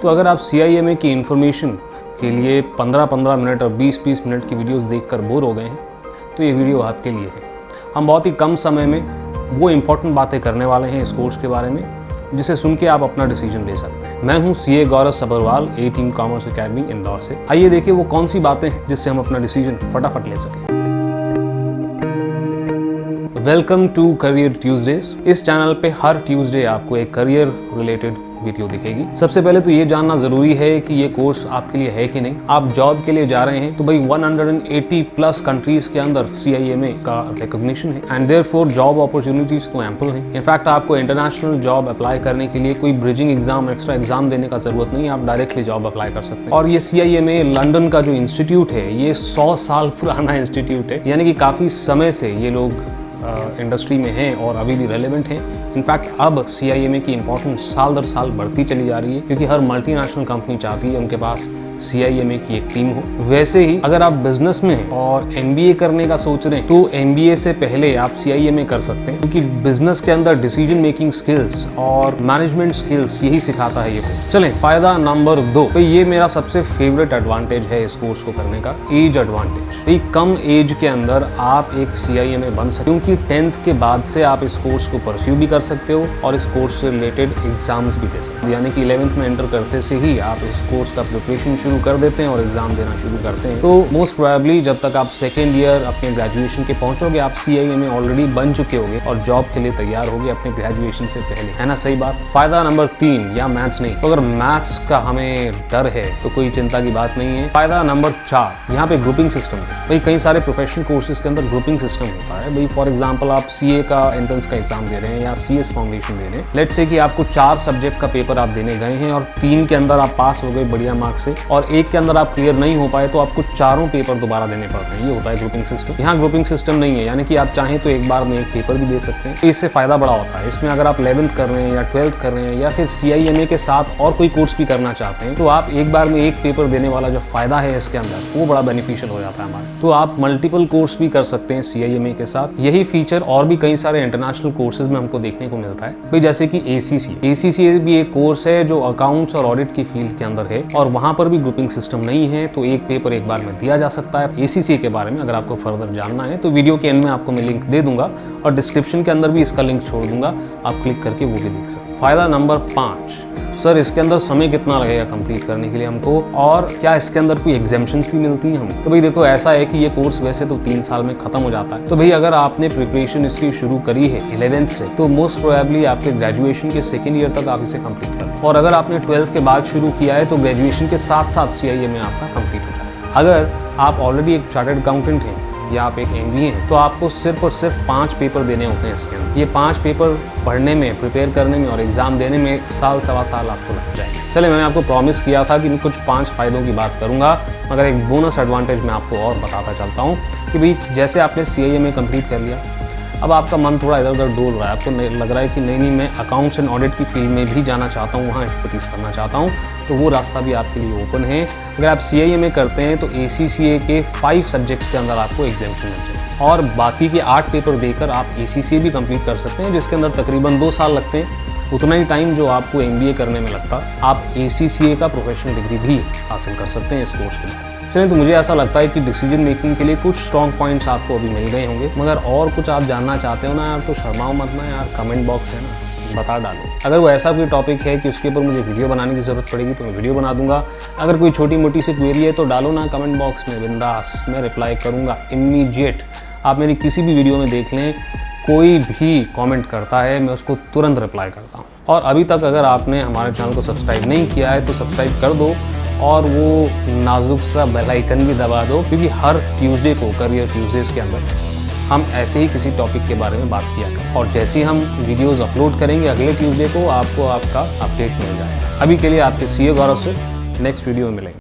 तो अगर आप CIMA की इन्फॉर्मेशन के लिए 15-15 मिनट और 20-20 मिनट की वीडियोस देखकर बोर हो गए हैं तो ये वीडियो आपके लिए है। हम बहुत ही कम समय में वो इम्पोर्टेंट बातें करने वाले हैं इस कोर्स के बारे में जिसे सुन के आप अपना डिसीजन ले सकते हैं। मैं हूं CA Gaurav Sabharwal, A team commerce academy Indore से। आइए देखिए वो कौन सी बातें हैं जिससे हम अपना डिसीजन फटाफट ले सकें। Welcome to career Tuesdays. इस चैनल पे हर ट्यूसडे आपको एक करियर रिलेटेड वीडियो दिखेगी। सबसे पहले तो ये जानना जरूरी है कि ये कोर्स आपके लिए है कि नहीं। आप जॉब के लिए जा रहे हैं तो भाई 180 प्लस कंट्रीज के अंदर CIMA का रिकॉग्निशन है एंड देयरफॉर जॉब अपॉर्चुनिटीज तो एम्पल है। इनफैक्ट आपको इंटरनेशनल जॉब अप्लाई करने के लिए कोई ब्रिजिंग एग्जाम, एक्स्ट्रा एग्जाम देने का जरूरत नहीं है। आप डायरेक्टली जॉब अप्लाई कर सकते हैं। और ये CIMA लंदन का जो इंस्टीट्यूट है ये 100 साल पुराना इंस्टीट्यूट है, यानी कि काफी समय से ये लोग इंडस्ट्री में हैं और अभी भी रेलेवेंट हैं। इनफैक्ट अब CIMA की इंपॉर्टेंस साल दर साल बढ़ती चली जा रही है क्योंकि हर मल्टीनेशनल कंपनी चाहती है उनके पास CIMA की एक टीम हो। वैसे ही अगर आप बिजनेस में हैं और MBA करने का सोच रहे हैं तो MBA से पहले आप CIMA कर सकते हैं क्योंकि बिजनेस के अंदर डिसीजन मेकिंग स्किल्स और मैनेजमेंट स्किल्स यही सिखाता है ये कोर्स। चलें, फायदा नंबर 2, तो ये मेरा सबसे फेवरेट एडवांटेज है इस कोर्स को करने का, एज एडवांटेज। एक कम एज के अंदर आप एक CIMA बन सकते हो क्योंकि 10th के बाद से आप इस कोर्स को परस्यू भी कर सकते हो और इस कोर्स से रिलेटेड एग्जाम्स भी दे सकते हो। यानी कि 11th में एंटर करते से ही आप इस कोर्स का प्रिपरेशन शुरू कर देते हैं और एग्जाम देना शुरू करते हैं। तो मोस्ट प्रोबेबली जब तक आप सेकेंड ईयर अपने ग्रेजुएशन के पहुंचोगे आप CIMA ऑलरेडी बन चुके होंगे और जॉब के लिए तैयार होगे अपने ग्रेजुएशन से पहले, है ना? सही बात। फायदा नंबर 3, या मैथ्स नहीं, तो अगर मैथ्स का हमें डर है तो कोई चिंता की बात नहीं है। फायदा नंबर 4, यहाँ पे ग्रुपिंग सिस्टम है। भाई कई सारे प्रोफेशनल कोर्सेज के अंदर ग्रुपिंग सिस्टम होता है। भाई फॉर एग्जाम्पल आप CA का एंट्रेंस का एग्जाम दे रहे हैं या CS फाउंडेशन दे रहे हैं। लेट्स से कि आपको 4 सब्जेक्ट का पेपर आप देने गए हैं और 3 के अंदर आप पास हो गए बढ़िया मार्क्स से और 1 के अंदर आप क्लियर नहीं हो पाए तो आपको चारों पेपर दोबारा देने पड़ते हैं। ये होता है ग्रुपिंग सिस्टम। यहाँ ग्रुपिंग सिस्टम नहीं है, यानी कि आप चाहें तो एक बार में एक पेपर भी दे सकते हैं। तो इससे फायदा बड़ा होता है। इसमें अगर आप 11th कर रहे हैं या 12th कर रहे हैं या फिर CIMA के साथ और कोई कोर्स भी करना चाहते हैं तो आप एक बार में एक पेपर देने वाला जो फायदा है इसके अंदर वो बड़ा बेनिफिशियल हो जाता है हमारे। तो आप मल्टीपल कोर्स भी कर सकते हैं CIMA के साथ। यही फीचर और भी कई सारे इंटरनेशनल कोर्सेज में हमको देखने को मिलता है। भाई जैसे कि ACCA भी एक कोर्स है जो अकाउंट्स और ऑडिट की फील्ड के अंदर है और वहां पर भी ग्रुपिंग सिस्टम नहीं है तो एक पेपर एक बार में दिया जा सकता है। ACCA के बारे में अगर आपको फर्दर जानना है तो वीडियो के एंड में आपको मैं लिंक दे दूंगा और डिस्क्रिप्शन के अंदर भी इसका लिंक छोड़ दूंगा, आप क्लिक करके वो भी देख सकते हैं। फायदा नंबर 5, सर इसके अंदर समय कितना लगेगा कंप्लीट करने के लिए हमको और क्या इसके अंदर कोई एग्जाम्शंस भी मिलती हैं हमको? तो भाई देखो ऐसा है कि ये कोर्स वैसे तो 3 साल में खत्म हो जाता है। तो भाई अगर आपने प्रिपरेशन इसकी शुरू करी है 11th से तो मोस्ट प्रोबेबली आपके ग्रेजुएशन के सेकेंड ईयर तक आप इसे कंप्लीट कर। और अगर आपने 12th के बाद शुरू किया है तो ग्रेजुएशन के साथ साथ CIMA आपका कंप्लीट हो जाएगा। अगर आप ऑलरेडी एक चार्टर्ड अकाउंटेंट हैं या आप एक MBA हैं तो आपको सिर्फ और सिर्फ 5 पेपर देने होते हैं इसके अंदर। ये 5 पेपर पढ़ने में, प्रिपेयर करने में और एग्जाम देने में साल सवा साल आपको लग जाएगा। चलिए, मैंने आपको प्रॉमिस किया था कि मैं कुछ 5 फायदों की बात करूंगा, मगर एक बोनस एडवांटेज मैं आपको और बताता चलता हूँ कि भाई जैसे आपने CIMA कंप्लीट कर लिया, अब आपका मन थोड़ा इधर उधर डोल रहा है, आपको लग रहा है कि नहीं मैं अकाउंट्स एंड ऑडिट की फील्ड में भी जाना चाहता हूँ, वहाँ एक्सपर्टीज करना चाहता हूँ, तो वो रास्ता भी आपके लिए ओपन है। अगर आप CIMA करते हैं तो ACCA के 5 सब्जेक्ट्स के अंदर आपको एग्जाम्शन मिल जाएगा और बाकी के 8 पेपर देकर आप ACCA भी कंप्लीट कर सकते हैं जिसके अंदर तकरीबन 2 साल लगते हैं। उतना ही टाइम जो आपको MBA करने में लगता, आप ACCA का प्रोफेशनल डिग्री भी हासिल कर सकते हैं इस कोर्स के लिए। चलिए, तो मुझे ऐसा लगता है कि डिसीजन मेकिंग के लिए कुछ स्ट्रॉन्ग पॉइंट्स आपको अभी मिल गए होंगे, मगर और कुछ आप जानना चाहते हो ना यार तो शर्माओ मत ना यार, कमेंट बॉक्स है ना, बता डालो। अगर वो ऐसा कोई टॉपिक है कि उसके ऊपर मुझे वीडियो बनाने की ज़रूरत पड़ेगी तो मैं वीडियो बना दूंगा। अगर कोई छोटी मोटी सी क्वेरी है तो डालो ना कमेंट बॉक्स में, बिंदास मैं रिप्लाई करूँगा इमीडिएट। आप मेरी किसी भी वीडियो में देख लें, कोई भी कमेंट करता है मैं उसको तुरंत रिप्लाई करता हूँ। और अभी तक अगर आपने हमारे चैनल को सब्सक्राइब नहीं किया है तो सब्सक्राइब कर दो और वो नाजुक सा बेल आइकन भी दबा दो क्योंकि हर ट्यूसडे को करियर ट्यूसडेज के अंदर हम ऐसे ही किसी टॉपिक के बारे में बात किया करें और जैसे ही हम वीडियोस अपलोड करेंगे अगले ट्यूसडे को आपको आपका अपडेट मिल जाएगा। अभी के लिए आपके CA गौरव से नेक्स्ट वीडियो में मिलेंगे।